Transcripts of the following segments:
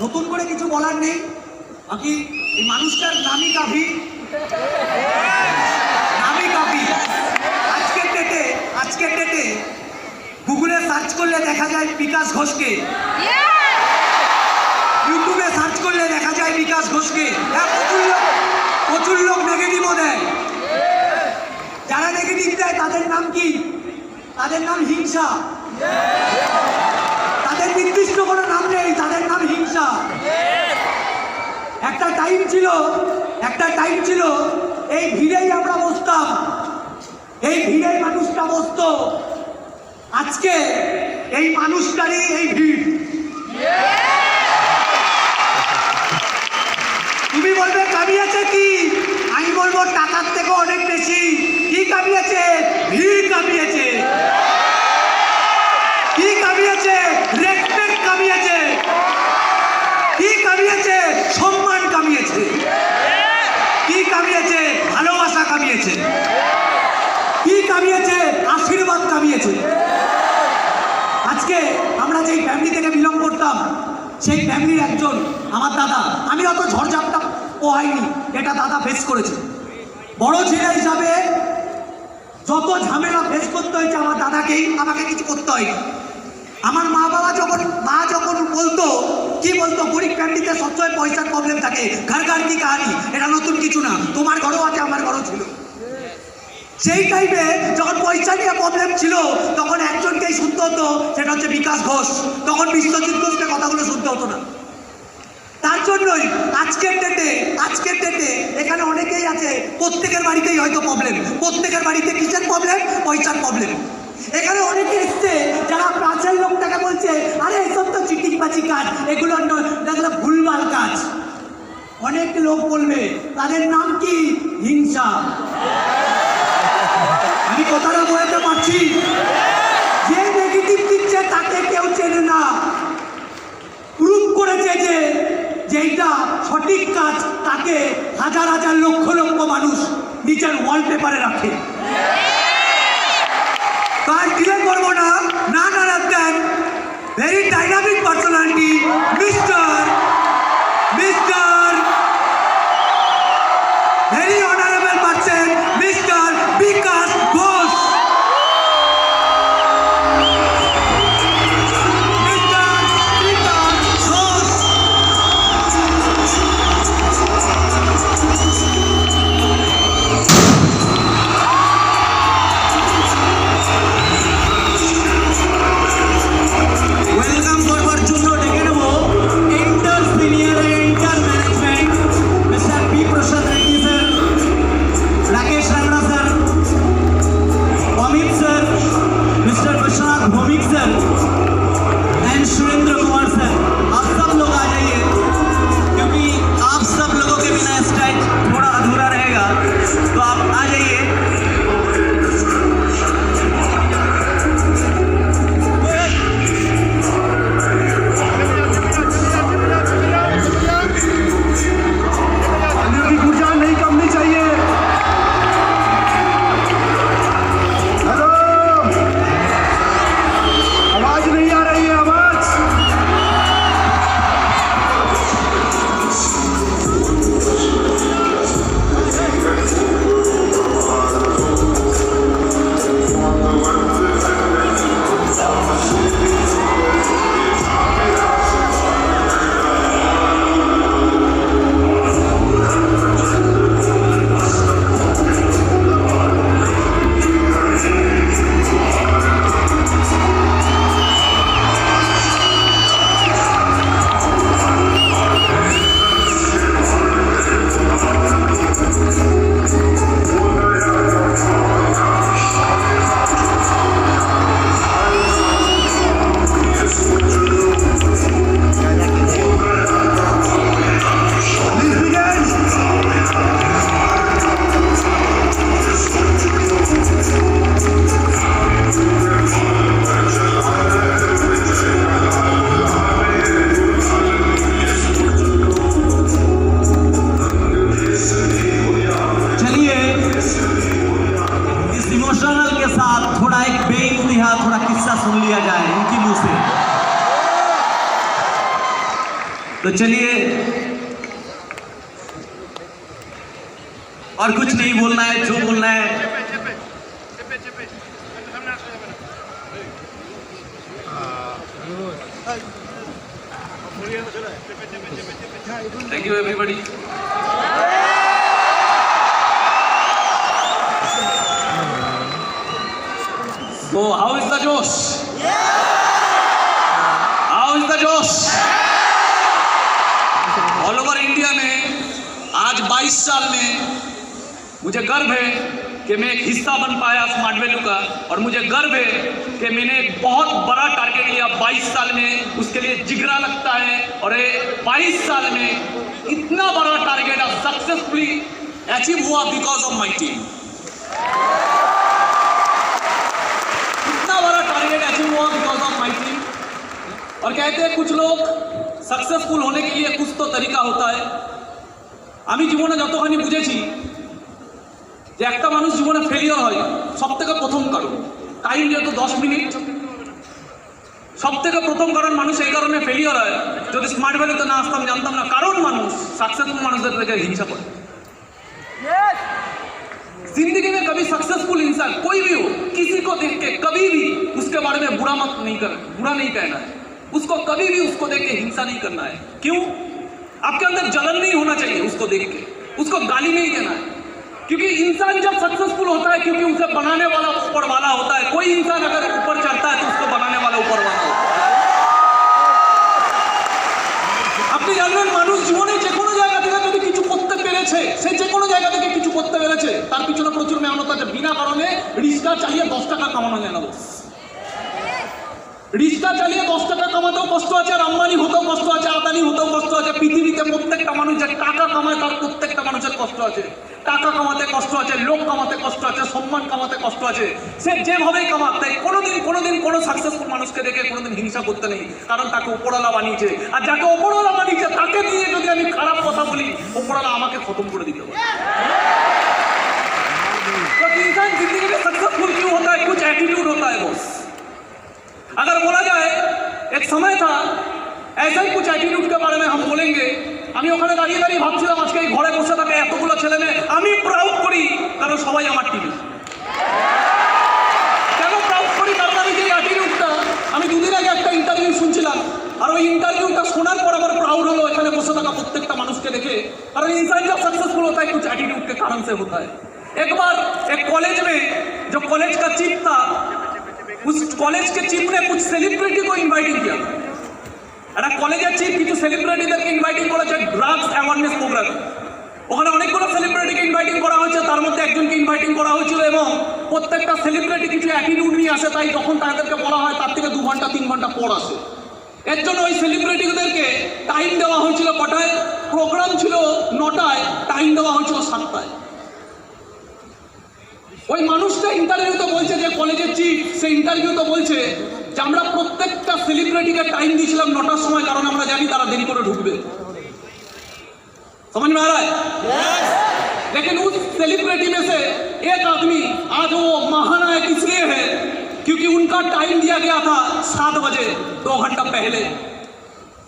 নতুন করে কিছু বলার নেই। বাকি এই মানুষটার নামই কাফি, নামই কাফি। আজকের ডেটে গুগলে সার্চ করলে দেখা যায় বিকাশ ঘোষকে, ইউটিউবে সার্চ করলে দেখা যায় বিকাশ ঘোষকে। হ্যাঁ, প্রচুর লোক নেগেটিভও দেয়। যারা নেগেটিভ দেয় তাদের নাম কি? তাদের নাম হিংসা। তাদের নির্দিষ্ট কোনো নাম নেই, তাদের নাম হিংসা। একটা টাইম ছিল এই ভিড়েই আমরা বসতাম, এই ভিড়েই মানুষটা বসতো। আজকে এই মানুষটারই এই ভিড়। তুমি বলবে কামিয়েছে কি? আমি বলবো টাকার থেকে অনেক বেশি। কি কামিয়েছে? ভিড় কামিয়েছে। কি কামিয়েছে? রেসপেক্ট কামিয়েছে। কি কামিয়েছে? সম্মান কামিয়েছে। কি কামিয়েছে? ভালোবাসা কামিয়েছে। কি কামিয়েছে? আশীর্বাদ কামিয়েছে। আজকে আমরা যেই ফ্যামিলি থেকে বিলং করতাম, সেই ফ্যামিলির একজন আমার দাদা। আমি অত ঝড়ঝাপটা হয়নি, এটা দাদা ফেস করেছে। বড় ছেলে হিসাবে যত ঝামেলা ফেস করতে হয়েছে আমার দাদাকেই, আমাকে কিছু করতে হয়নি। আমার মা যখন বলতো, কি বলতো, গরিব ফ্যামিলিতে সবসময় পয়সার প্রবলেম থাকে, ঘর কি কাহানি, এটা নতুন কিছু না, তোমার ঘরও আছে আমার ঘরও ছিল। সেই টাইমে যখন পয়সা নিয়ে প্রবলেম ছিল তখন একজনকেই শুনতে হতো, সেটা হচ্ছে বিকাশ ঘোষ। তখন বিশ্বজিৎ ঘোষকে কথাগুলো শুনতে হতো না। তার জন্যই আজকের ডেটে এখানে অনেকেই আছে, প্রত্যেকের বাড়িতেই হয়তো প্রবলেম। প্রত্যেকের বাড়িতে কিসের প্রবলেম? পয়সার প্রবলেম। এখানে অনেকে এসছে যারা কাছের লোকটাকে বলছে, আরে এসব তো চিটিংবাজি কাজ, এগুলো ভুলভাল কাজ। অনেক লোক বলবে, তাদের নাম কি? হিংসা। আমি কথাটা বলতে পারছি। যে নেগেটিভ দিচ্ছে তাকে কেউ চেনে না। প্রুভ করেছে যে যেটা সঠিক কাজ তাকে হাজার হাজার লক্ষ লক্ষ মানুষ নিজের ওয়ালপেপারে রাখে। কাজ ডিলে করবো না, না দেন। Very dynamic personality, mister very honourable person, mister Bikash Ghosh. Welcome করবার জন্য ডেকে নেব तो चलिए, और कुछ नहीं बोलना है, जो बोलना है thank you everybody. So how is the Josh? How is the Josh? All over India में आज 22 साल में मुझे गर्व है कि मैं एक हिस्सा बन पाया स्मार्ट वैल्यू का, और मुझे गर्व है कि मैंने एक बहुत बड़ा टारगेट लिया 22 साल में, उसके लिए जिगरा लगता है, और ये 22 साल में इतना बड़ा टारगेट सक्सेसफुली अचीव हुआ बिकॉज ऑफ माई टीम। इतना बड़ा टारगेट अचीव हुआ बिकॉज ऑफ माई टीम। और कहते हैं कुछ लोग सक्सेसफुल होने के लिए कुछ तो तरीका होता है। আমি জীবনে যতখানি বুঝেছি যে একটা মানুষ জীবনে ফেলিওর হয় সবথেকে প্রথম কারণ টাইম, যেহেতু 10 মিনিট সবথেকে প্রথম কারণ মানুষ এই কারণে ফেলিওর হয়। যদি স্মার্ট ভ্যালিতে না আসতাম জানতাম না, কারণ মানুষ सक्सेसफुल মানুষদের থেকে হিংসা করে। जिंदगी में कभी सक्सेसफुल इंसान कोई भी हो, किसी को देख के कभी भी उसके बारे में बुरा नहीं कहना है, उसको कभी भी उसको देख के हिंसा नहीं करना है। क्यों? आपके अंदर जलन नहीं होना चाहिए उसको देख के, उसको गाली नहीं देना है, क्योंकि इंसान जब सक्सेसफुल होता है क्योंकि उसे बनाने वाला ऊपर वाला होता है। कोई इंसान अगर ऊपर चढ़ता है तो उसको बनाने वाला ऊपर वाला होता है। আপনি জানবেন মানুষ জীবনে যে কোনো জায়গা থেকে যদি কিছু করতে পেরেছে, সে যে কোনো জায়গা থেকে কিছু করতে পেরেছে, তার পিছনে প্রচুর মেহনত আছে। বিনা কারণে রিক্সা চালিয়ে 10 টাকা কামানো যায় না বস। রিক্সা চালিয়ে 10 টাকা কামাতেও কষ্ট আছে, আর আম্বানি হতেও কষ্ট আছে, আদানি হতেও কষ্ট আছে। পৃথিবীতে প্রত্যেকটা মানুষ যে টাকা কামায় তার প্রত্যেকটা মানুষের কষ্ট আছে। টাকা কামাতে কষ্ট আছে, লোক কামাতে কষ্ট আছে, সম্মান কামাতে কষ্ট আছে। সে যেভাবেই কামাক, তাই কোনোদিন কোনো সাকসেসফুল মানুষকে দেখে কোনোদিন হিংসা করতে নেই, কারণ তাকে উপরওয়ালা বানিয়েছে। আর যাকে উপরওয়ালা বানিয়েছে তাকে নিয়ে যদি আমি খারাপ কথা বলি, উপরওয়ালা আমাকে খতম করে দিতে পারে। तो इंसान जिंदगी में सक्सेसफुल क्यों होता है? कुछ एटीट्यूड होता है बॉस। अगर बोला जाए एक समय था, ऐसा ही कुछ एटीट्यूड के बारे में हम बोलेंगे। আমি ওখানে দাঁড়িয়ে ভাবছিলাম আজকে এই ঘরে বসে থাকে এতগুলো ছেলে মেয়ে আমি প্রাউড করি, কারণ সবাই আমার টিভি। কেন প্রাউড করি? কারণ আমি যে অ্যাটিটিউডটা, আমি দুদিন আগে একটা ইন্টারভিউ শুনছিলাম, আর ওই ইন্টারভিউটা শোনার পর আমার প্রাউড হলো এখানে বসে থাকা প্রত্যেকটা মানুষকে দেখে। কারণ इंसान जब सक्सेसफुल होता है कुछ एटीट्यूड के कारण से होता है। एक बार एक कॉलेज में जो कॉलेज का चीफ था, उस कॉलेज के चीफ ने कुछ सेलिब्रिटी को इन्वाइटिंग किया था। একটা কলেজের চিফ কিছু সেলিব্রিটিদেরকে ইনভাইটিং করেছে ড্রাগস অ্যাওয়ারনেস প্রোগ্রামে। ওখানে অনেকগুলো সেলিব্রিটিকে ইনভাইটিং করা হয়েছে, তার মধ্যে একজনকে ইনভাইটিং করা হয়েছিল, এবং প্রত্যেকটা সেলিব্রিটি কিছু অ্যাটিটিউড নিয়ে আসে, তাই যখন তাদেরকে বলা হয় তার থেকে 2 ঘন্টা 3 ঘন্টা পর আসে। এর জন্য ওই সেলিব্রিটিদেরকে টাইম দেওয়া হয়েছিল কটায়? প্রোগ্রাম ছিল 9টায়, টাইম দেওয়া হয়েছিল 7টায়। ওই মানুষটা ইন্টারভিউতে বলছে, যে কলেজের চিফ, সে ইন্টারভিউতে বলছে যে আমরা প্রত্যেকটা সেলিব্রিটিকে টাইম দিয়েছিলাম 9টার সময়, কারণ আমরা জানি তারা দেরি করে ঢুকবে। समझ में आ रहा है? लेकिन उस सेलिब्रिटी में से एक आदमी आज वो महानायक इसलिए है क्योंकि उनका टाइम दिया गया था 7 बजे, 2 घंटा पहले।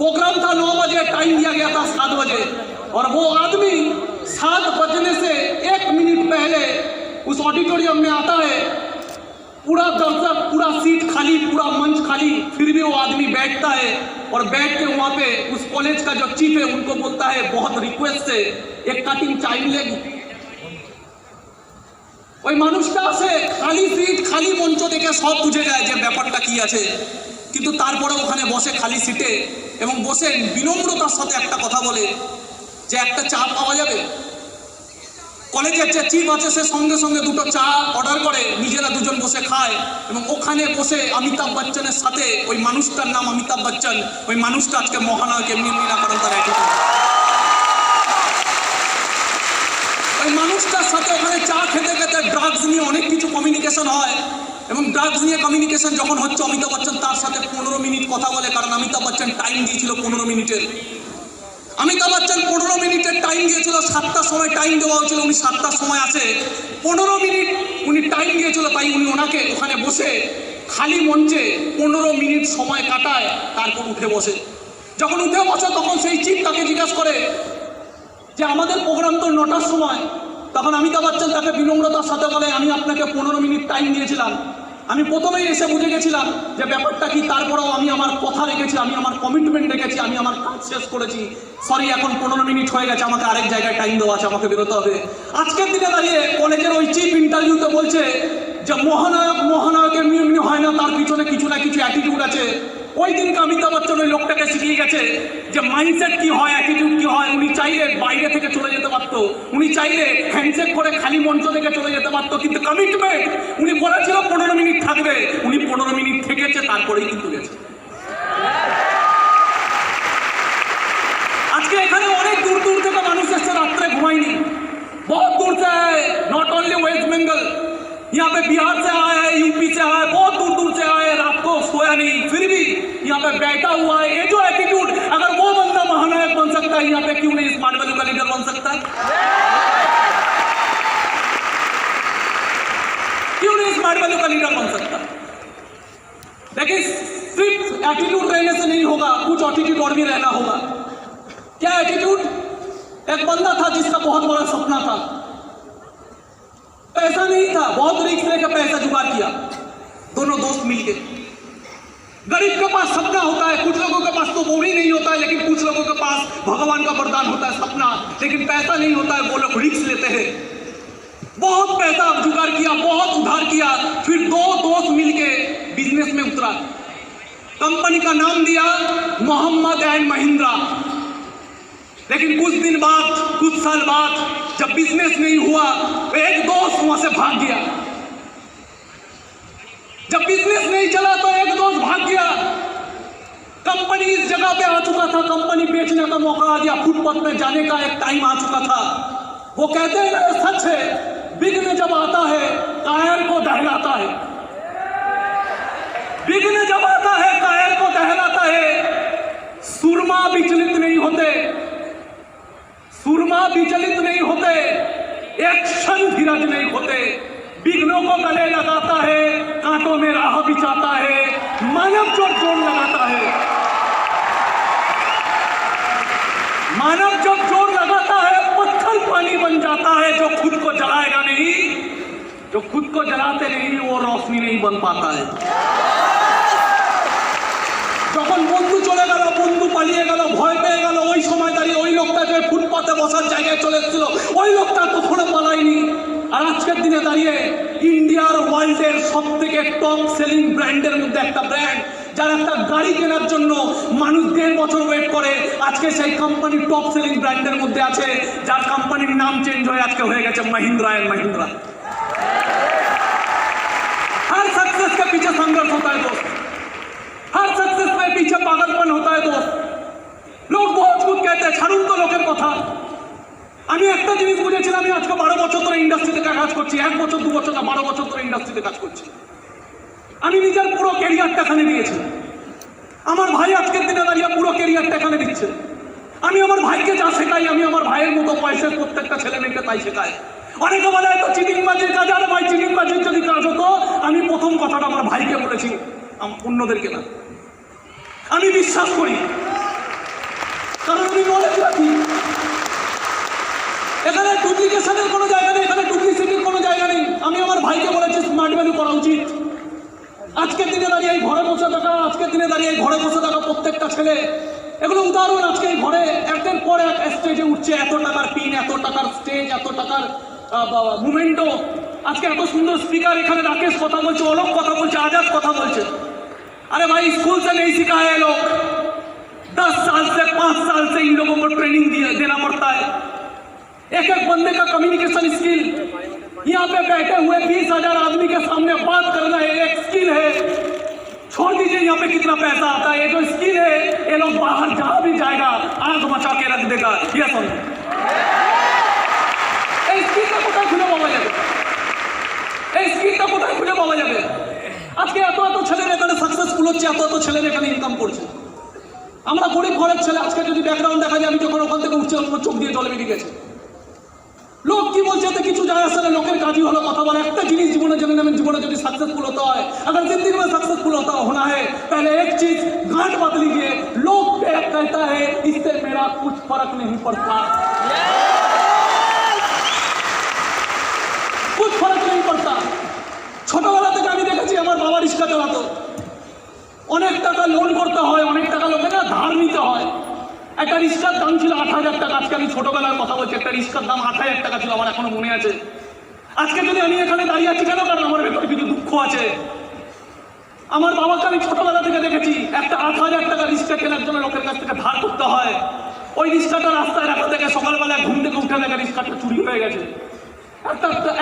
प्रोग्राम था 9 बजे, टाइम दिया गया था 7 बजे, और वो आदमी 7 बजने से 1 मिनट पहले उस ऑडिटोरियम में आता है। पूरा दर्शक, पूरा सीट खाली, पूरा मंच खाली, फिर भी वो आदमी बैठता है, और बैठ के वहाँ पे उस कॉलेज का जो चीफ है उनको बोलता है बहुत रिक्वेस्ट से एक कटिंग चाय मिलेगी। ওই মানুষটা আসে, খালি সিট, খালি মঞ্চ দেখে সব বুঝে যায় যে ব্যাপারটা কি আছে, কিন্তু তারপরে ওখানে বসে খালি সিটে এবং বসে বিনম্রতার সাথে একটা কথা বলে যে একটা চা পাওয়া যাবে। কলেজের যে চিফ আছে সে সঙ্গে সঙ্গে 2টো চা অর্ডার করে, নিজেরা দুজন বসে খায়, এবং ওখানে বসে অমিতাভ বচ্চনের সাথে, ওই মানুষটার নাম অমিতাভ বচ্চন, ওই মানুষটা আজকে মহানায়ক এমনি না, কারণ তার অ্যাটিটিউড। ওই মানুষটার সাথে ওখানে চা খেতে খেতে ড্রাগস নিয়ে অনেক কিছু কমিউনিকেশন হয়, এবং ড্রাগস নিয়ে কমিউনিকেশন যখন হচ্ছে, অমিতাভ বচ্চন তার সাথে 15 মিনিট কথা বলে, কারণ অমিতাভ বচ্চন টাইম দিয়েছিল 15 মিনিটের। অমিতাভ বচ্চন 15 মিনিটের টাইম দিয়েছিল, 7টার সময় টাইম দেওয়া হয়েছিল, উনি 7টার সময় আসে, 15 মিনিট উনি টাইম দিয়েছিল, তাই উনি ওনাকে ওখানে বসে খালি মঞ্চে 15 মিনিট সময় কাটায়, তারপর উঠে বসে। যখন উঠে বসে তখন সেই চিফ যে আমাদের প্রোগ্রাম তো 9টার সময়, তখন অমিতাভ বচ্চন তাকে বিনম্রতার সাথে বলে আমি আপনাকে 15 মিনিট টাইম দিয়েছিলাম। আমি প্রথমেই এসে বুঝে গেছিলাম যে ব্যাপারটা কি, তারপরেও আমি আমার কথা রেখেছি, আমি আমার কমিটমেন্ট রেখেছি, আমি আমার কাজ শেষ করেছি। সরি, এখন 15 মিনিট হয়ে গেছে, আমাকে আরেক জায়গায় টাইম দেওয়া আছে, আমাকে বেরোতে হবে। আজকের দিনে দাঁড়িয়ে কলেজের ওই চিফ ইন্টারভিউতে বলছে যে মহানায়কের এমনি হয় না, তার পিছনে কিছু না কিছু অ্যাটিটিউড আছে। ওই দিনকে অমিতাভ বচ্চন ওই লোকটাকে শিখিয়ে গেছে যে মাইন্ডসেট কি হয়, অ্যাটিটিউড কি হয়। উনি চাইলে বাইরে থেকে চলে যেতে পারত, উনি চাইলে হ্যান্ডশেক করে খালি মঞ্চ থেকে চলে যেতে পারত, কিন্তু কমিটমেন্ট, উনি বলেছিল 15 মিনিট থাকবে, উনি 15 মিনিট থেকেছে, তারপরেই কিন্তু গেছে। আজকে এখানে অনেক দূর দূর থেকে মানুষ এসছে, রাত্রে ঘুমায়নি, बहुत दूर से आए, नॉट ओनली वेस्ट बंगाल, यहाँ पे बिहार से आए हैं, यूपी से आए, बहुत दूर दूर से आए, रात को सोया नहीं, फिर भी यहाँ पे बैठा हुआ है। ये जो एटीट्यूड, अगर वो बंदा महानायक बन सकता है, यहाँ पे क्यों नहीं स्मार्ट वैल्यू का लीडर बन सकता है? क्यों नहीं स्मार्ट वैल्यू का लीडर बन सकता? लेकिन सिर्फ एटीट्यूड रहने से नहीं होगा, कुछ एटीट्यूड और भी रहना होगा। क्या एटीट्यूड? एक बंदा था जिसका बहुत बड़ा सपना था, पैसा नहीं था, बहुत रिस्क लेकर पैसा जुगाड़ किया, दोनों दोस्त मिलके। गरीब के पास सपना होता है, कुछ लोगों के पास तो वो भी नहीं होता है, लेकिन कुछ लोगों के पास भगवान का वरदान होता है सपना, लेकिन पैसा नहीं होता है, वो लोग रिस्क लेते हैं। बहुत पैसा जुगाड़ किया, बहुत उधार किया, फिर दो दोस्त मिलके बिजनेस में उतरा। कंपनी का नाम दिया मोहम्मद एंड महिंद्रा। लेकिन कुछ दिन बाद, कुछ साल बाद, जब बिजनेस नहीं हुआ, एक दोस्त वहां से भाग गया। जब बिजनेस नहीं चला तो एक दोस्त भाग गया। कंपनी इस जगह पे आ चुका था, कंपनी बेचने का मौका आ गया, फुटपाथ में जाने का एक टाइम आ चुका था। वो कहते हैं ना, सच है, विघ्न जब आता है कायर को दहलाता है। विघ्न जब आता है कायर को दहलाता है। सुरमा विचलित नहीं होते, सुरमा विचलित नहीं होते, एक क्षण धीरज नहीं होते। विघ्नों को गले लगाता है, कांटों में राह बिछाता है, मानव जो जोर लगाता है, मानव जब जोर लगाता है पत्थर पानी बन जाता है। जो खुद को जलाएगा नहीं, जो खुद को जलाते नहीं, वो रोशनी नहीं बन पाता है। যখন বন্ধু চলে গেল, বন্ধু পালিয়ে গেল, ভয় পেয়ে গেল, ওই সময় দাঁড়িয়ে ওই লোকটা যে ফুটপাতে বসার জায়গায় চলে এসেছিল, ওই লোকটা কখনো পালায়নি। আর আজকের দিনে দাঁড়িয়ে ইন্ডিয়ার ওয়ার্ল্ডের সব থেকে টপ সেলিং ব্র্যান্ডের মধ্যে একটা ব্র্যান্ড, যার একটা গাড়ি কেনার জন্য মানুষ 1.5 বছর ওয়েট করে, আজকে সেই কোম্পানি টপ সেলিং ব্র্যান্ডের মধ্যে আছে, যার কোম্পানির নাম চেঞ্জ হয়ে আজকে হয়ে গেছে Mahindra and Mahindra. Her success के पीछे संघर्ष होता है दोस्त, हर सक्सेस में पीछे पागलपन होता है दोस्त। लोग बहुत कुछ कहते हैं, ছাড়ুন তো লোকের কথা। আমি একটা জিনিস বুঝেছিলাম, আমি আজকে 12 বছর ধরে ইন্ডাস্ট্রিতে কাজ করছি, 1 বছর 2 বছর না, 12 বছর ধরে ইন্ডাস্ট্রিতে কাজ করছি। আমি নিজের পুরো ক্যারিয়ারটা এখানে দিয়েছি। আমার ভাই আজকের দিনে দাঁড়িয়ে পুরো ক্যারিয়ারটা এখানে দিচ্ছে। আমি আমার ভাইকে যা শেখাই, আমি আমার ভাইয়ের মতো পয়সার প্রত্যেকটা ছেলে মেয়েকে তাই শেখাই। অনেকে বলে তো চিটিংবাজির কাজ, আর ভাই চিটিংবাজির যদি কাজ হতো, আমি প্রথম কথাটা আমার ভাইকে বলেছি, অন্যদেরকে না। আমি বিশ্বাস করি, কারণ আমি নলেজ রাখি। এখানে ডুপ্লিকেশনের কোনো জায়গা নেই, এখানে ডুপ্লিসিটির কোনো জায়গা নেই। আমি আমার ভাইকে বলেছি স্মার্ট ভ্যালু করা উচিত। আজকের দিনে দাঁড়িয়ে এই ঘরে বসে থাকা, আজকের দিনে দাঁড়িয়ে এই ঘরে বসে থাকা প্রত্যেকটা ছেলে, এগুলো উদাহরণ। আজকে এই ঘরে একের পর এক স্টেজে উঠছে, এত টাকার পিন, এত টাকার স্টেজ, এত টাকার মুভমেন্টও। আজকে এত সুন্দর স্পিকার, এখানে রাকেশ কথা বলছে, অলোক কথা বলছে, আজাদ কথা বলছে। अरे भाई, स्कूल से नहीं सिखाए हैं लोग, 10 साल से 5 साल से इन लोगों को ट्रेनिंग देना पड़ता है। एक एक बंदे का कम्युनिकेशन स्किल, यहाँ पे बैठे हुए 20,000 आदमी के सामने बात करना है, एक स्किल है। छोड़ दीजिए यहाँ पे कितना पैसा आता है, ये जो स्किल है, ये लोग बाहर जहाँ भी जाएगा आग मचा के रख देगा। ये समझो, स्किलটা কোথায় খুঁজে পাওয়া যাবে? এই স্কিলটা কোথায় খুঁজে পাওয়া যাবে? আজকে এত এত ছেলেরা এখানে সাকসেসফুল হচ্ছে, এত এত ছেলেরা এখানে ইনকাম করছে। আমরা গরিব ঘরের ছেলে, আজকে যদি ব্যাকগ্রাউন্ড দেখা যায়, আমি যখন ওখান থেকে উঠছি আমার চোখ দিয়ে জল বেরিয়ে গেছে। লোক কি বলছে এতে কিছু যায় আসে না, লোকের কাজই হলো কথা বলা। একটা জিনিস জীবনে জেনে নেবেন, জীবনে যদি सक्सेसफुल होता है, अगर जिंदगी में सक्सेसफुल होना है, पहले एक चीज गांठ बांध लीजिए, लोग कहता है इससे मेरा कुछ फर्क नहीं पड़ता। ছোটবেলা থেকে আমি দেখেছি আমার বাবা রিক্সা চালাতো, অনেক টাকা লোন করতে হয়, অনেক টাকা লোকে না ধার নিতে হয়। একটা রিক্সার দাম ছিল 8,000 টাকা। আজকে আমি ছোটবেলার কথা বলছি, একটা রিক্সার দাম 8,000 টাকা ছিল, আমার এখনো মনে আছে। আজকে যদি আমি এখানে দাঁড়িয়ে আছি কেন? কারণ আমার ভেতরে কিছু দুঃখ আছে। আমার বাবাকে আমি ছোটবেলা থেকে দেখেছি একটা 8,000 টাকা রিক্সা কেনার জন্য লোকের কাছ থেকে ধার করতে হয়। ওই রিক্সাটা রাস্তায় রাখা থেকে সকালবেলা ঘুম থেকে উঠে দেখে রিক্সাটা চুরি হয়ে গেছে।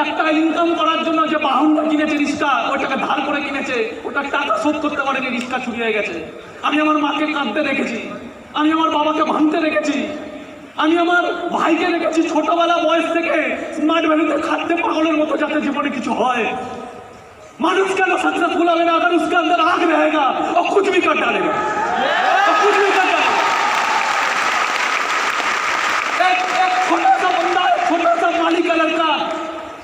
একটা ইনকাম করার জন্য যে বাহনটা কিনেছে রিক্সা, ওইটাকে ধার করে কিনেছে, ওটা টাকা শোধ করতে পারেনি, রিক্সা চুরি হয়ে গেছে। আমি আমার মাকে কাঁদতে দেখেছি, আমি আমার বাবাকে ভাঙতে দেখেছি, আমি আমার ভাইকে দেখেছি ছোটবেলা বয়স থেকে স্মার্ট ভ্যালুতে খাটতে পাগলের মতো, যাতে জীবনে কিছু হয়। মানুষ কেন सक्सेसफुल होगा अगर उसके अंदर आग रहेगा और कुछ भी कर डालेगा, और कुछ भी कर डालेगा। एक छोटा सा बंदा, छोटा सा माली का लड़का,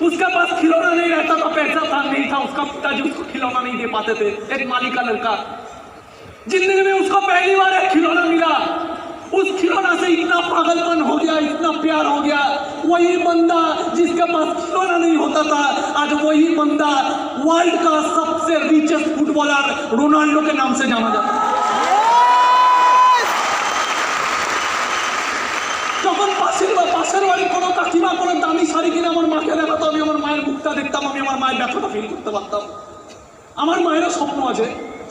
उसके पास खिलौना नहीं रहता था, पैसा था नहीं था, उसका पिताजी उसको खिलौना नहीं दे पाते थे। एक माली का लड़का, जिंदगी में उसको पहली बार एक खिलौना मिला, उस खिलौना से इतना पागलपन हो गया, इतना प्यार हो गया। वही बंदा जिसके पास खिलौना नहीं होता था, आज वही बंदा वर्ल्ड का सबसे रिचेस्ट फुटबॉलर रोनाल्डो के नाम से जाना जाता है। যখন পাশের বাড়ি কোনো কাকিমা কোনো দামি শাড়ি কিনে আমার মাকে দেখাতো, আমি আমার মায়ের মুখটা দেখতাম, আমি আমার মায়ের ব্যথাটা ফিল করতে পারতাম। আমার মায়েরও স্বপ্ন আছে,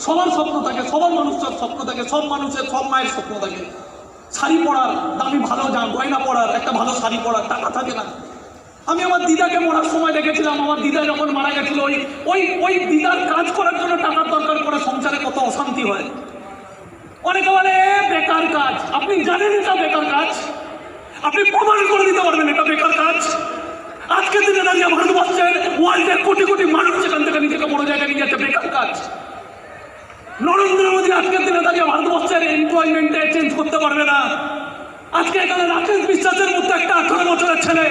সবার স্বপ্ন থাকে, সবার মানুষের স্বপ্ন থাকে, সব মানুষের সব মায়ের স্বপ্ন থাকে শাড়ি পরার, দামি ভালো গয়না পরার, একটা ভালো শাড়ি পরার। টাকা থাকে না। আমি আমার দিদাকে মরার সময় দেখেছিলাম, আমার দিদা যখন মারা গেছিল, ওই দিদার কাজ করার জন্য টাকার দরকার পড়ে, সংসারে কত অশান্তি হয়। অনেকে বলে বেকার কাজ, আপনি জানেন এটা বেকার কাজ? আপনি প্রমাণ করে দিতে পারবেন এটা বেকার কাজ? আজকের দিনে দাঁড়িয়ে ভারতবর্ষের ওয়ার্ল্ডের কোটি কোটি মানুষ সেখান থেকে নিজেকে বড় জায়গায় নিয়ে যাচ্ছে, বেকার কাজ। নরেন্দ্র মোদী আজকের দিনে দাঁড়িয়ে ভারতবর্ষের এমপ্লয়মেন্টে চেঞ্জ করতে পারবে না। আজকে এখানে রাকেশ বিশ্বাসের মধ্যে একটা 18 বছরের ছেলে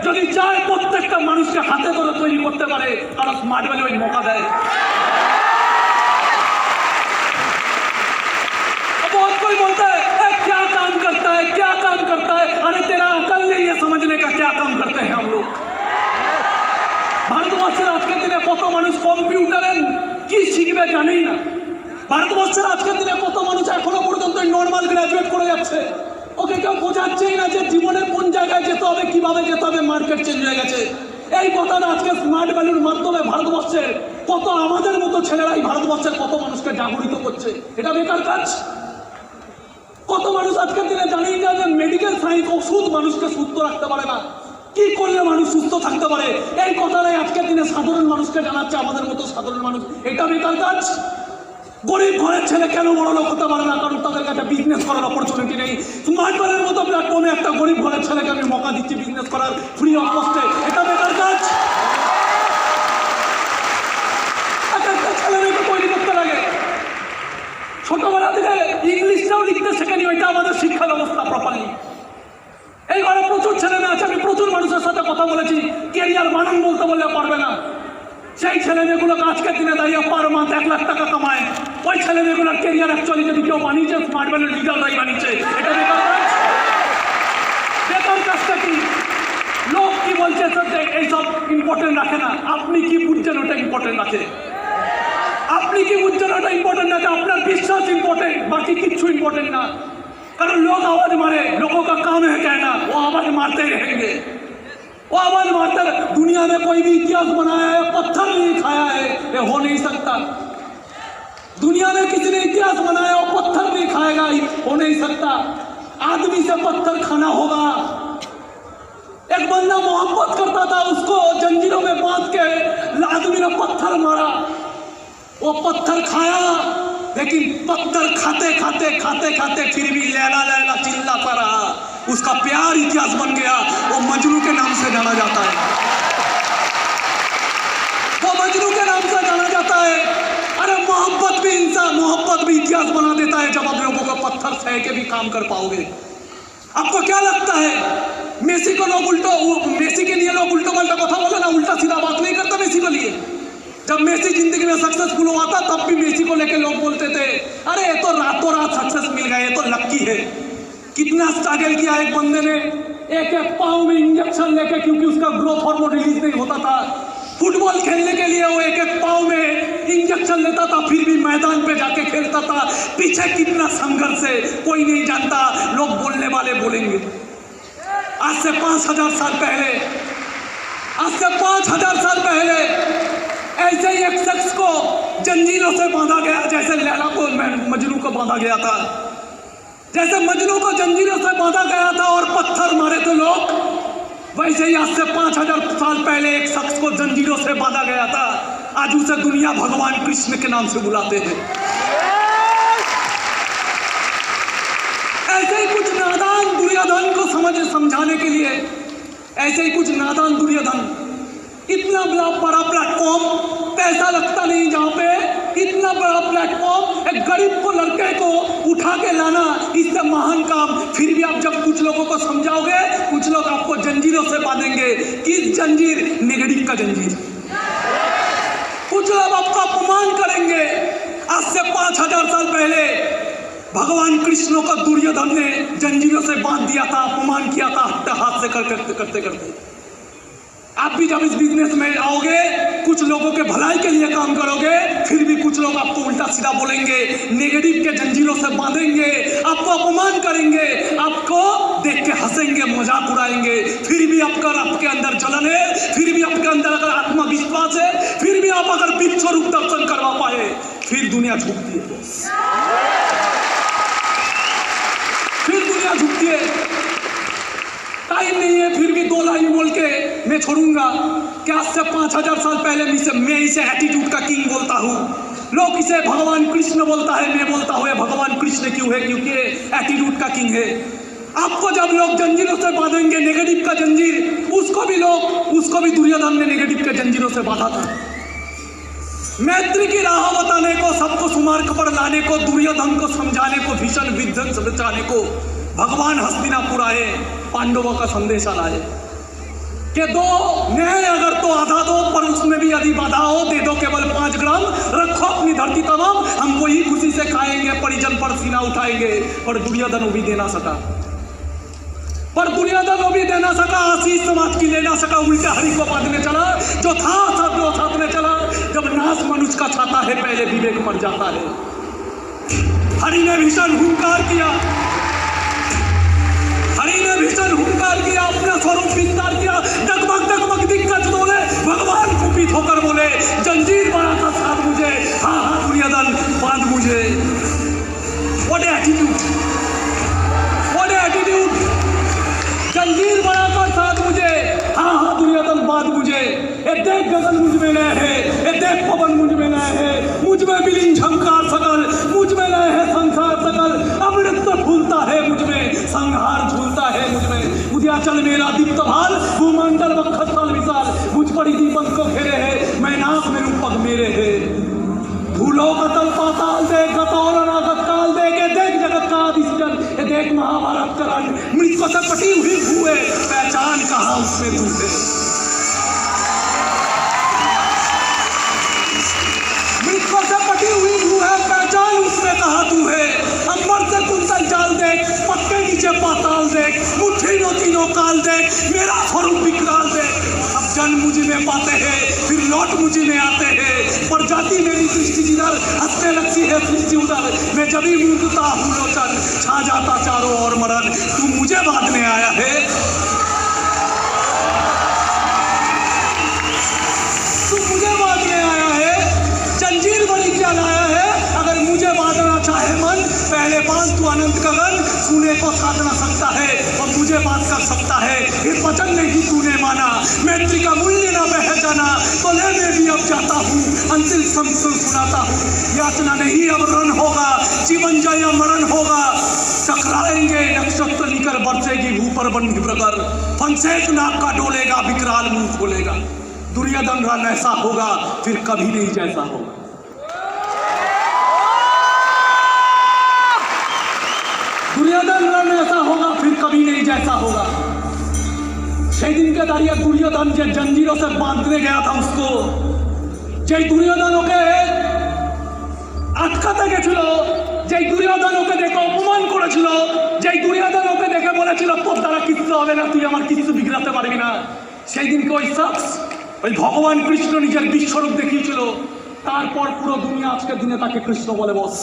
যদি চায় প্রত্যেকটা মানুষকে হাতে করে তৈরি করতে পারে, কারণ স্মার্ট ভ্যালু ওই মौका দেয়। बहुत कोई बोलता है क्या काम करता है, क्या काम करता है? अरे तेरा अकल नहीं है समझने का क्या काम करते हैं हम लोग। ভারতবর্ষের আজকের দিনে কত মানুষ কম্পিউটারের কি শিখবে জানেই না। ভারতবর্ষের আজকের দিনে কত মানুষ এখনো পর্যন্ত নর্মাল গ্রাজুয়েট করে যাচ্ছে, ওকে কেউ বোঝাচ্ছেই না যে জীবনে কোন জায়গায় যেতে হবে, কিভাবে যেতে হবে, মার্কেট চেঞ্জ হয়ে গেছে। এই কথাটা আজকে স্মার্ট ভ্যালুর মাধ্যমে ভারতবর্ষের কত আমাদের মতো ছেলেরাই ভারতবর্ষের কত মানুষকে জাগরিত করছে। এটা বেকার কাজ? কত মানুষ আজকের দিনে জানেই না যে মেডিকেল সায়েন্স ওষুধ মানুষকে সুস্থ রাখতে পারে না, কি করলে মানুষ সুস্থ থাকতে পারে। এই কথাটাই আজকের দিনে সাধারণ মানুষকে জানাচ্ছে আমাদের মতো সাধারণ মানুষ। এটা বেকার কাজ? গরিব ঘরের ছেলে কেন বড় লোক হতে পারে না? কারণ তাদের কাছে বিজনেস করার অপরচুনিটি নেই। স্মার্ট ভ্যালুর মতো প্ল্যাটফর্মে একটা গরিব ঘরের ছেলেকে আমি মৌকা দিচ্ছি বিজনেস করার ফ্রি অফ কস্টে। এটা বেকার কাজ? একটা ছেলে মেয়েকে তৈরি করতে লাগে, ছোটবেলা থেকে ইংলিশটাও লিখতে শেখেনি, ওইটা আমাদের শিক্ষা ব্যবস্থা প্রপারলি। এই ঘরে প্রচুর ছেলে মেয়ে আছে, আমি প্রচুর মানুষের সাথে কথা বলেছি, কেরিয়ার বানান বলতে বললে পারবে না। সেই ছেলে মেয়েগুলোকে আজকের দিনে দাঁড়িয়ে পার মান্থ 1 লাখ টাকা কামায়। ওই ছেলে মেয়েগুলোর কেরিয়ার অ্যাকচুয়ালি যদি কেউ বানিয়েছে, স্মার্ট ভ্যালুর লিডাররাই বানিয়েছে। এটা বেকার কাজ? বেকার কাজটা কি? লোক কি বলছে এইসব ইম্পর্টেন্ট রাখে না, আপনি কি বুঝছেন ওটা ইম্পর্টেন্ট আছে? আপনি কি বুঝছেন ওটা ইম্পর্টেন্ট আছে? আপনার বিশ্বাস ইম্পর্টেंट, बाकी किच्छु इम्पोर्टेंट ना। कारण लोग आवाज मारे, लोगों का काम है कहना, वो आवाज मारते ही रहेंगे। वो आवाज मारते, दुनिया में कोई भी इतिहास बनाया है, पत्थर नहीं खाया है, ये हो नहीं सकता। दुनिया में किसी ने इतिहास बनाया और पत्थर नहीं खाएगा, हो नहीं सकता। आदमी से पत्थर खाना होगा। एक बंदा मोहब्बत करता था, उसको जंजीरों में बांध के आदमी ने पत्थर मारा, वो पत्थर खाया, लेकिन पत्थर खाते खाते खाते खाते फिर भी लैला लैला चिल्लाता रहा। उसका प्यार इतिहास बन गया, वो मजनू के नाम से जाना जाता है। वो मजनू के नाम से जाना जाता है। अरे मोहब्बत भी इंसान, मोहब्बत भी इतिहास बना देता है जब आप लोगों को पत्थर सह के भी काम कर पाओगे। आपको क्या लगता है मेसी को लोग उल्टा, मेसी के लिए लोग उल्टा पल्टा कथा बोले ना, उल्टा सीधा बात नहीं करता मेसी के लिए। जब मेसी जिंदगी में सक्सेसफुल हुआ था तब भी मेसी को लेके लोग बोलते थे अरे ये तो रातों रात सक्सेस मिल गया, ये तो लकी है। कितना स्ट्रगल किया एक बंदे ने, एक पाँव में इंजेक्शन लेके, क्योंकि उसका ग्रोथ हार्मोन रिलीज नहीं होता था। फुटबॉल खेलने के लिए वो एक एक पाँव में इंजेक्शन लेता था, फिर भी मैदान पे जाके खेलता था। पीछे कितना संघर्ष है कोई नहीं जानता, लोग बोलने वाले बोलेंगे। आज से 5000 साल पहले, आज से 5000 साल पहले ऐसे ही एक शख्स को जंजीरों से बांधा गया, जैसे लैला को मजनू को बांधा गया था, जैसे मजनू को जंजीरों से बांधा गया था और पत्थर मारे थे लोग, वैसे ही आज से 5000 साल पहले एक शख्स को जंजीरों से बांधा गया था। आज उसे दुनिया भगवान कृष्ण के नाम से बुलाते हैं। ऐसे ही कुछ नादान दुर्योधन को समझाने के लिए, ऐसे ही कुछ नादान दुर्योधन, इतना बड़ा प्लेटफॉर्म, पैसा लगता नहीं जहाँ पे, इतना बड़ा प्लेटफॉर्म, एक गरीब को लड़के को उठा के लाना, इससे महान काम। फिर भी आप जब कुछ लोगों को समझाओगे, कुछ लोग आपको जंजीरों से बांधेंगे। किस जंजीर? नेगेटिव का जंजीर। कुछ लोग आपका अपमान करेंगे। आज से 5000 साल पहले भगवान कृष्ण को दुर्योधन ने जंजीरों से बांध दिया था, अपमान किया था, हाथ से करते करते। आप भी जब इस बिजनेस में आओगे, कुछ लोगों के भलाई के लिए काम करोगे, फिर भी कुछ लोग आपको उल्टा सीधा बोलेंगे, नेगेटिव के जंजीरों से बांधेंगे, आपको अपमान करेंगे, आपको देख के हंसेंगे, मजाक उड़ाएंगे। फिर भी आपके अंदर जलन है, फिर भी आपके अंदर अगर आत्मविश्वास है, फिर भी आप अगर विश्व स्वरूप दर्शन करवा पाए, फिर दुनिया झुकती है, फिर दुनिया झुकती है। टाइम नहीं है, फिर भी 2 लाइन बोल के मैं छोड़ूंगा कि आज से 5000 साल पहले मैं इसे एटीट्यूड का किंग बोलता हूँ। लोग इसे भगवान कृष्ण बोलता है, मैं बोलता हूँ भगवान कृष्ण क्यों है? क्योंकि एटीट्यूड का किंग है। आपको जब लोग जंजीरों से बांधेंगे, नेगेटिव का जंजीर, उसको भी दुर्योधन ने नेगेटिव के जंजीरों से बांधा था। मैत्री की राह बताने को, सबको सुमार्ग पर लाने को, दुर्योधन को समझाने को, भीषण विध्वंस बचाने को भगवान हस्तिनापुर आए, पांडवों का संदेशा लाए कि दो न्याय अगर तो आधा दो, पर उसमें भी यदि बाधा हो, दे दो केवल 5 ग्राम, रखो अपनी धरती तमाम, हम वही खुशी से खाएंगे, परिजन पर सीना उठाएंगे। पर दुर्योधन वो भी दे ना सका, आशीष समाज की ले ना सका, उल्टा हरि को बांधने चला। जो था सब जो साथ में चला। जब नाश मनुष्य का छाता है, पहले विवेक मर जाता है। हरि ने भीषण हुंकार किया, अपना स्वरूप विस्तार किया, डगमग दिग्गज बोले, भगवान कुपित होकर बोले, जंजीर बड़ा था साथ मुझे, हाँ दुर्योधन बांध मुझे। व्हाट एटीट्यूड, जंजीर बड़ा था साथ मुझे, हाँ दुर्योधन बांध मुझे। ए देख गगन मुझ में नए है, ए देख पवन मुझ में नए है, मुझ में बिलिंग झंकार सकल, मुझ में नए है संसार सकल, अमृत तो फूलता है मुझ में, संहार झूलता है मुझ में। उद्याचल मेरा दीप्त भाल, भूमंडल वक्षस्थल साल विशाल, मुझ पर दीपक को घेरे है, मैं नाक में रूपक मेरे है। भूलो कतल पाताल देख, गतौर अनागत काल देख, देख जगत का आदि सृजन, देख महाभारत का रण, मृत्यु से पटी हुई भू है, पहचान कहाँ उसमें तू है। मृत्यु से पटी हुई भू है, पहचान उसमें कहाँ तू है। अंबर से कुंतल जाल देख, पक्के नीचे पाताल देख, मुट्ठी नो तीनों काल देख, मेरा स्वरूप विकराल देख। अब जन्म मुझ में पाते हैं, फिर लौट मुझ में आते हैं, पर जाति मेरी दृष्टि जिधर, हंसने लगती है सृष्टि उधर, मैं जब भी मूर्खता हूँ लोचन, छा जाता चारों ओर मरण। तू मुझे बांधने आया है, तू मुझे बांधने आया है, जंजीर बड़ी क्या लाया है। अगर मुझे बांधना चाहे मन, पहले बांध तू अनंत गगन, सुने को साध न सकता है और मुझे बात कर सकता है। ये वचन नहीं तूने माना, मैत्री का मूल्य ना पहचाना, तो ले मैं भी अब जाता हूँ, अंतिम संस्कृत सुनाता हूँ। यातना नहीं अब रण होगा, जीवन जय मरण होगा, टकराएंगे नक्षत्र निकर बरसेगी भू पर बन प्रगर, फंसेक नाक का डोलेगा, विकराल मुंह खोलेगा। दुर्योधन रण ऐसा होगा, फिर कभी नहीं जैसा होगा। दुर्योधन रण ऐसा होगा, फिर कभी नहीं जैसा होगा। সেই দিনকে দাঁড়িয়ে দুর্যোধন যে জঞ্জিরোं से बांधने गया था उसको, যেই দুর্যোধন ওকে আটকাতে গেছিল, যেই দুর্যোধন ওকে দেখে অপমান করেছিল, যেই দুর্যোধন ওকে দেখে বলেছিল তোর দ্বারা কিচ্ছু হবে না, তুই আমার কিছু বিগড়াতে পারবি না, সেই দিনকে ওই শখস ওই ভগবান কৃষ্ণ নিজের বিশ্বরূপ দেখিয়েছিল, তারপর পুরো দুনিয়া আজকের দিনে তাকে কৃষ্ণ বলে বস।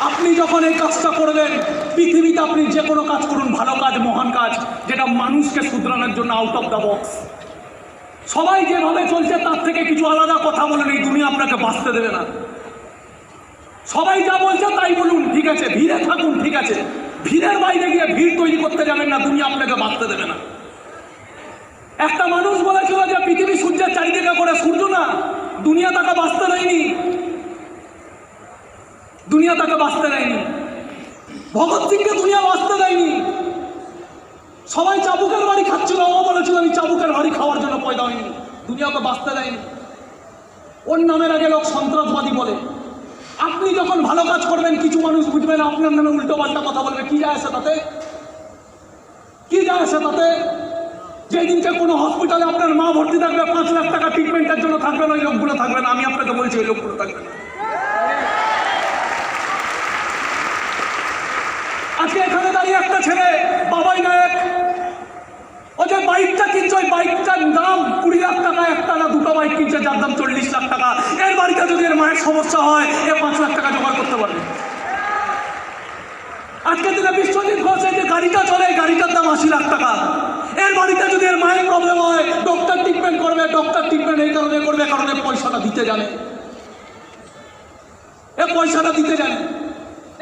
আপনি যখন এই কাজটা করবেন, পৃথিবীতে আপনি যে কোনো কাজ করুন, ভালো কাজ, মহান কাজ, যেটা মানুষকে শুধরানোর জন্য আউট অফ দ্য বক্স, সবাই যেভাবে চলছে তার থেকে কিছু আলাদা কথা বলেন, এই দুনিয়া আপনাকে বাঁচতে দেবে না। সবাই যা বলছে তাই বলুন, ঠিক আছে, ভিড়ে থাকুন, ঠিক আছে, ভিড়ের বাইরে গিয়ে ভিড় তৈরি করতে যাবেন না, দুনিয়া আপনাকে বাঁচতে দেবে না। একটা মানুষ বলেছিল যে পৃথিবী সূর্যের চারিদিকে করে, সূর্য না, দুনিয়া তাকে বাঁচতে দেয়নি, দুনিয়া তাকে বাঁচতে দেয়নি। ভগৎ সিংকে দুনিয়া বাঁচতে দেয়নি। সবাই চাবুকের বাড়ি খাচ্ছিল, ও বলেছিল আমি চাবুকের বাড়ি খাওয়ার জন্য পয়দা হয়নি, দুনিয়াকে বাঁচতে দেয়নি। ওর নামের আগে লোক সন্ত্রাসবাদী বলে। আপনি যখন ভালো কাজ করবেন, কিছু মানুষ বুঝবেন আপনার নামে উল্টো পাল্টা কথা বলবে, কি যায় আসে তাতে? কি যায় আসে তাতে? যেদিনকে কোনো হসপিটালে আপনার মা ভর্তি থাকবে, 5 লাখ টাকা ট্রিটমেন্টের জন্য থাকবেন, ওই লোকগুলো থাকবে না। আমি আপনাকে বলছি ওই লোকগুলো থাকবে না। আজকে এখানে দাঁড়িয়ে একটা ছেলে বাবাই নায়ক, ও যে বাইকটা কিনছে, ওই বাইকটার দাম 20 লাখ টাকা, একটা না দুটো বাইক কিনছে যার দাম 40 লাখ টাকা। এর বাড়িতে যদি এর মায়ের সমস্যা হয়, এ 5 লাখ টাকা জোগাড় করতে পারবে। আজকের দিনে বিশ্বজিৎ ঘোষে যে গাড়িটা চলে, গাড়িটার দাম 80 লাখ টাকা। এর বাড়িতে যদি এর মায়ের প্রবলেম হয়, ডক্টর ট্রিটমেন্ট করবে, ডক্টর ট্রিটমেন্ট এই কারণে করবে, কারণে পয়সাটা দিতে জানে, এ পয়সাটা দিতে জানে।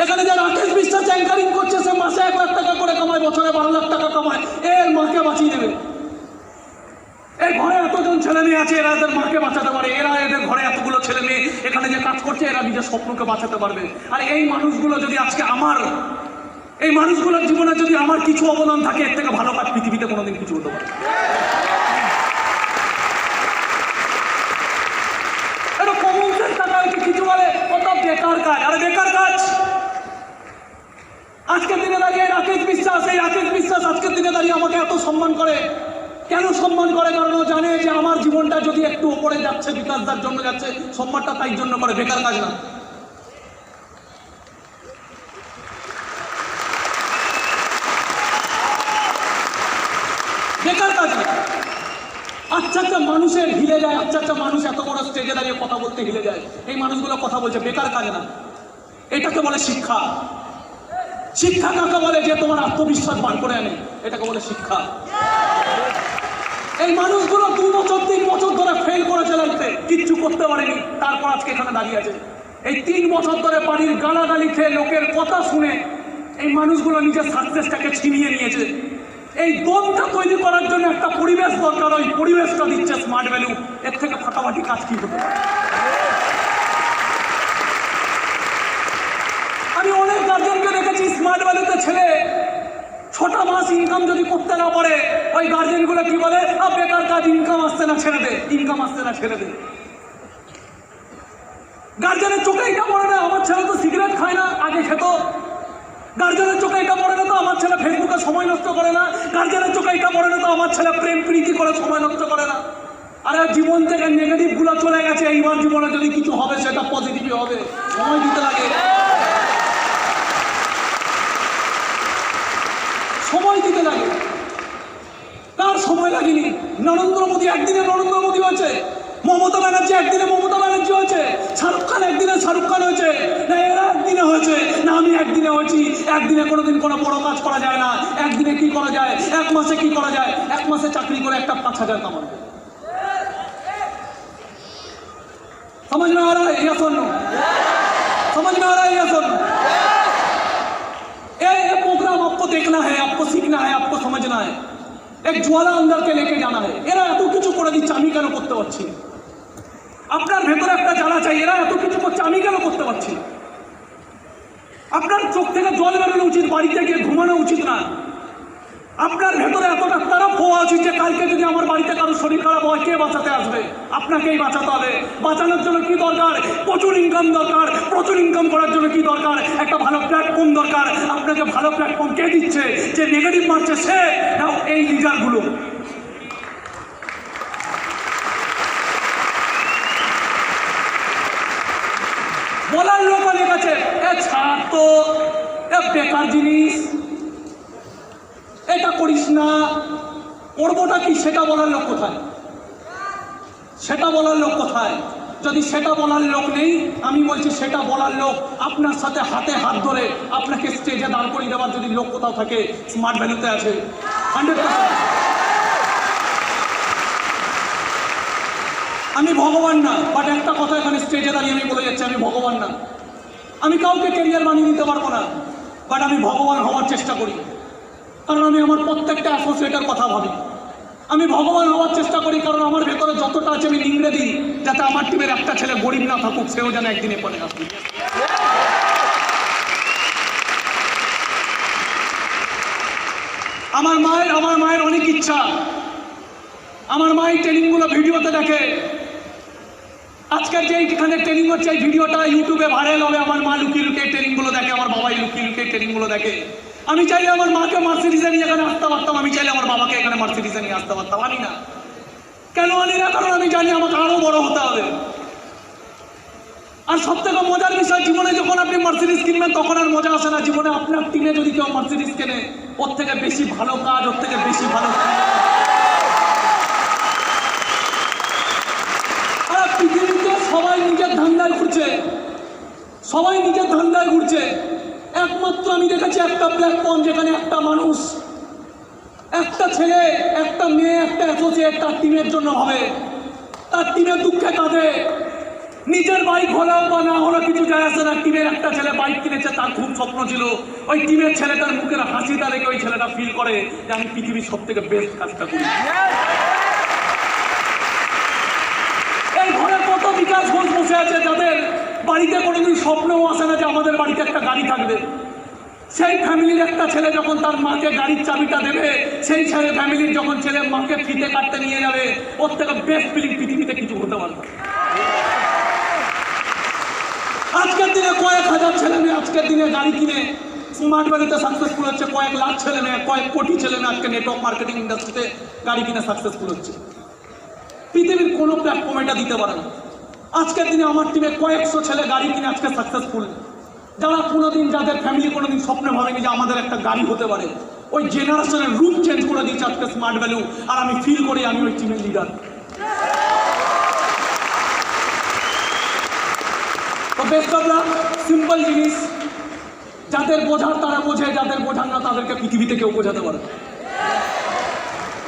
এখানে যে রাকেশ বিশ্বাস অ্যাঙ্কারিং করছে, সে মাসে 1 লাখ টাকা করে কামায়, বছরে 12 লাখ টাকা কামায়, এর মাকে বাঁচিয়ে দেবে। এই ঘরে এতজন ছেলে মেয়ে আছে, এরা এদের মাকে বাঁচাতে পারে। এরা এদের ঘরে এতগুলো ছেলে মেয়ে এখানে যে কাজ করছে, এরা নিজের স্বপ্নকে বাঁচাতে পারবে। আর এই মানুষগুলো যদি আজকে আমার, এই মানুষগুলোর জীবনে যদি আমার কিছু অবদান থাকে, এর থেকে ভালো কাজ পৃথিবীতে কোনোদিন কিছু হতে পারে। এটা কমন সেন্স থাকা হয়েছে, কিছু বলে কত বেকার কাজ। আর বেকার কাজ আজকের দিনে দাঁড়িয়ে রাকেশ বিশ্বাস, এই রাকেশ বিশ্বাস আজকের দিনে দাঁড়িয়ে আমাকে এত সম্মান করে। কেন সম্মান করে? কারণ ও জানে যে আমার জীবনটা যদি একটু ওপরে যাচ্ছে, বিকাশদার জন্য যাচ্ছে, সম্মানটা তাই জন্য করে, বেকার কাজ না। বেকার কাজ না। আচ্ছা আচ্ছা মানুষের হিলে যায়, আচ্ছা আচ্ছা মানুষ এত বড় স্টেজে দাঁড়িয়ে কথা বলতে হিলে যায়, এই মানুষগুলো কথা বলছে, বেকার কাজ না। এটাকে বলে শিক্ষা। শিক্ষা কাকে বলে? যে তোমার আত্মবিশ্বাস বার করে আনে, এটাকে বলে শিক্ষা। এই মানুষগুলো 2 বছর 3 বছর ধরে ফেল করেছে লাইফে, কিচ্ছু করতে পারেনি, তারপর আজকে এখানে দাঁড়িয়ে আছে। এই 3 বছর ধরে বাড়ির গালাগালি খেয়ে, লোকের কথা শুনে এই মানুষগুলো নিজের সাকসেসটাকে ছিনিয়ে নিয়েছে। এই দমটা তৈরি করার জন্য একটা পরিবেশ দরকার, ওই পরিবেশটা দিচ্ছে স্মার্ট ভ্যালু। এর থেকে ফাটাফাটি কাজ কি হতে পারে? আমি অনেক গার্জেনকে দেখেছি, স্মার্ট ভ্যালুতে ছেলে 6টা মাস ইনকাম যদি করতে না পারে, ওই গার্জেনগুলো কি বলে, বেকার কাজ, ইনকাম আসছে না ছেড়ে দে, ইনকাম আসছে না ছেড়ে দে। গার্জেনের চোখে এটা পড়ে না, আমার ছেলে তো সিগারেট খায় না, আগে খেত। গার্জেনের চোখে এটা পড়ে না তো আমার ছেলে ফেসবুকে সময় নষ্ট করে না। গার্জেনের চোখে এটা পড়ে না তো আমার ছেলে প্রেম প্রীতি করে সময় নষ্ট করে না। আরে জীবন থেকে নেগেটিভ গুলো চলে গেছে, এইবার জীবনে যদি কিছু হবে সেটা পজিটিভই হবে। সময় দিতে লাগে, সময় দিতে লাগে। তার সময় লাগেনি। নরেন্দ্র মোদী একদিনে নরেন্দ্র মোদী হয়েছে, মমতা ব্যানার্জি একদিনে মমতা ব্যানার্জি হয়েছে, শাহরুখ খান একদিনে শাহরুখ খান হয়েছে, না এরা একদিনে হয়েছে, না আমি একদিনে হয়েছি। একদিনে কোনোদিন কোনো বড় কাজ করা যায় না। একদিনে কি করা যায়? 1 মাসে কি করা যায়? 1 মাসে চাকরি করে একটা 5,000 কামাবে। समझ में आ रहा है या सुन? समझ में आ रहा है या सुन? ये प्रोग्राम आपको देखना है, आपको सीखना है, आपको समझना है। एक ज्वाला अंदर के लेके जाना है। এরা এত কিছু করে দিচ্ছে, আমি কেন করতে পারছি? আপনার ভেতরে একটা জ্বালা চাই, এরা এত কিছু করছে, আমি কেন করতে পারছি? আপনার চোখ থেকে জল বেরোনো উচিত, বাড়িতে গিয়ে ঘুমানো উচিত না। আপনার ভেতরে এতটা তারাপ হওয়া উচিত যে কালকে যদি আমার বাড়িতে কারো শরীর খারাপ হয়, কে বাঁচাতে আসবে? আপনাকেই বাঁচাতে হবে। বাঁচানোর জন্য কি দরকার? প্রচুর ইনকাম দরকার। প্রচুর ইনকাম করার জন্য কি দরকার? একটা ভালো প্ল্যাটফর্ম দরকার। আপনাকে ভালো প্ল্যাটফর্ম কে দিচ্ছে? যে নেগেটিভ মারছে সে, নাও এই লিডারগুলো। বলার লোক অনেক আছে, এ ছাড় তো, এ বেকার জিনিস, এটা করিস না, করবোটা কি সেটা বলার লোক কোথায়? সেটা বলার লোক কোথায়? যদি সেটা বলার লোক নেই, আমি বলছি সেটা বলার লোক আপনার সাথে হাতে হাত ধরে আপনাকে স্টেজে দাঁড় করিয়ে দেওয়ার যদি লোক কোথাও থাকে, স্মার্ট ভ্যালুতে আছে 100%। আমি ভগবান না, বাট একটা কথা এখানে স্টেজে দাঁড়িয়ে আমি বলে যাচ্ছি, আমি ভগবান না। আমি কাউকে ক্যারিয়ার বানিয়ে নিতে পারবো না, বাট আমি ভগবান হওয়ার চেষ্টা করি, কারণ আমি আমার প্রত্যেকটা অ্যাসোসিয়েটের কথা ভাবি। আমি ভগবান হওয়ার চেষ্টা করি, কারণ আমার ভেতরে যতটা আছে আমি নিংড়ে দিই, যাতে আমার টিমের একটা ছেলে গরিব না থাকুক, সেও যেন একদিনে পরে আসবে। আমার মায়ের অনেক ইচ্ছা, আমার মায়ের ট্রেনিংগুলো ভিডিওতে দেখে। আজকের যে এখানে ট্রেনিং হচ্ছে, এই ভিডিওটা ইউটিউবে ভাইরাল হবে। আমার মা লুকিয়ে লুকিয়ে ট্রেনিংগুলো দেখে, আমার বাবাই লুকিয়ে লুকিয়ে ট্রেনিংগুলো দেখে। আমি চাইলে আমার মাকে মার্সিডিজে নিয়ে এখানে আসতে পারতাম, আমি চাইলে আমার বাবাকে এখানে মার্সিডিজে নিয়ে আসতে পারতাম, আনি না। কেন আনি না? কারণ আমি জানি আমাকে আরো বড় হতে হবে। আর সব থেকে মজার বিষয়, জীবনে যখন আপনি মার্সিডিজ কিনবেন তখন আর মজা আসে না। জীবনে আপনার টিমে যদি কেউ মার্সিডিজ কেনে, ওর থেকে বেশি ভালো কাজ, ওর থেকে বেশি ভালো পৃথিবীতে সবাই নিজের ধান্দায় ঘুরছে, সবাই নিজের ধান্দায় ঘুরছে। একমাত্র আমি দেখেছি একটা প্ল্যাটফর্ম, যেখানে একটা মানুষ, একটা ছেলে, একটা মেয়ে, একটা অ্যাসোসিয়েট তার টিমের জন্য হবে, তার টিমের দুঃখে কাঁদে। নিজের বাইক হলেও বা না হলেও কিছু যায় আসে না। টিমের একটা ছেলে বাইক কিনেছে, তার খুব স্বপ্ন ছিল ওই টিমের ছেলেটার মুখের হাসিটা রেখে ওই ছেলেটা ফিল করে যে আমি পৃথিবীর সব থেকে বেস্ট কাজটা করি। এই ঘরে কত বিকাশ ঘোষ বসে আছে, যাদের বাড়িতে কোনোদিন স্বপ্নও আসে না যে আমাদের বাড়িতে একটা গাড়ি থাকবে। সেই ফ্যামিলির একটা ছেলে যখন তার মাকে গাড়ির চাবিটা দেবে, সেই ছেলে ফ্যামিলির যখন ছেলে মাকে ফিতে কাটতে নিয়ে যাবে, ওর থেকে বেস্ট ফিলিং পৃথিবীতে কিছু হতে পারবে। আজকের দিনে কয়েক হাজার ছেলে মেয়ে আজকের দিনে গাড়ি কিনে স্মার্ট ভ্যালিতে সাকসেসফুল হচ্ছে। কয়েক লাখ ছেলে মেয়ে, কয়েক কোটি ছেলে মেয়ে আজকে নেটওয়ার্ক মার্কেটিং ইন্ডাস্ট্রিতে গাড়ি কিনে সাকসেসফুল হচ্ছে। পৃথিবীর কোনো প্ল্যাটফর্ম এটা দিতে পারে না। আজকের দিনে আমার টিমে কয়েকশো ছেলে গাড়ি কিনে আজকে সাকসেসফুল, যারা কোনোদিন, যাদের ফ্যামিলি কোনোদিন স্বপ্নে ভাবেনি যে আমাদের একটা গাড়ি হতে পারে। ওই জেনারেশনের রূপ চেঞ্জ করে দিয়েছে আজকে স্মার্ট ভ্যালু, আর আমি ফিল করি আমি ওই টিমের লিডার। তো বেস্ট অফ লাক। সিম্পল জিনিস, যাদের বোঝার তারা বোঝে, যাদের বোঝার না তাদেরকে পৃথিবীতে কেউ বোঝাতে পারে।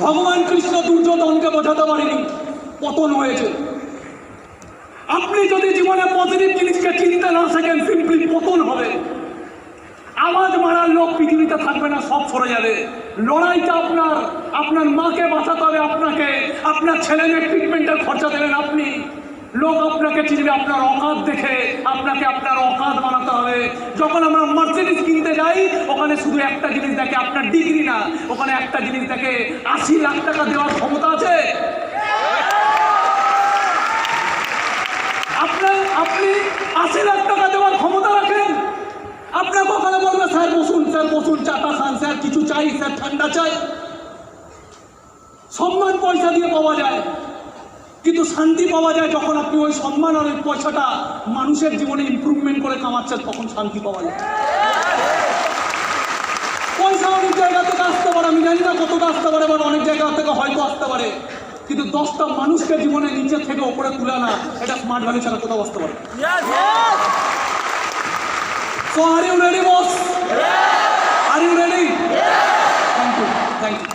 ভগবান কৃষ্ণ দুর্যোধনকে বোঝাতে পারেনি, পতন হয়েছে। আপনি যদি জীবনে পজিটিভ জিনিসকে চিনতে না শেখেন, সিম্পলি পতন হবে। আওয়াজ মারার লোক পৃথিবীতে থাকবে না, সব সরে যাবে। লড়াইটা আপনার মাকে বাঁচাতে হবে আপনাকে, আপনার ছেলে মেয়ের ট্রিটমেন্টের খরচা দেবেন আপনি। লোক আপনাকে চিনবে আপনার অকাত দেখে, আপনাকে আপনার অকাত বানাতে হবে। যখন আমরা মার্সিডিজ কিনতে যাই, ওখানে শুধু একটা জিনিস দেখে, আপনার ডিগ্রি না, ওখানে একটা জিনিস দেখে 80 লাখ টাকা দেওয়ার ক্ষমতা আছে। আপনি 80 লাখ টাকা দেওয়ার ক্ষমতা রাখেন। আপনার কখনো বলবে স্যার বসুন, চাটা খান, স্যার কিছু চাই, স্যার ঠান্ডা চাই। সম্মান পয়সা দিয়ে পাওয়া যায়, কিন্তু শান্তি পাওয়া যায় যখন আপনি ওই সম্মান আর ওই পয়সাটা মানুষের জীবনে ইমপ্রুভমেন্ট করে কামাচ্ছেন, তখন শান্তি পাওয়া যায়। পয়সা অনেক জায়গা থেকে আসতে পারে, আমি জানি না কতটা আসতে পারে, বা অনেক জায়গা থেকে হয়তো আসতে পারে, কিন্তু 10টা মানুষকে জীবনে নিচে থেকে ওপরে তুলে না, এটা স্মার্ট ভ্যালু ছাড়া কোথাও আসতে পারে। So are you ready, boss? Are you ready? Thank you.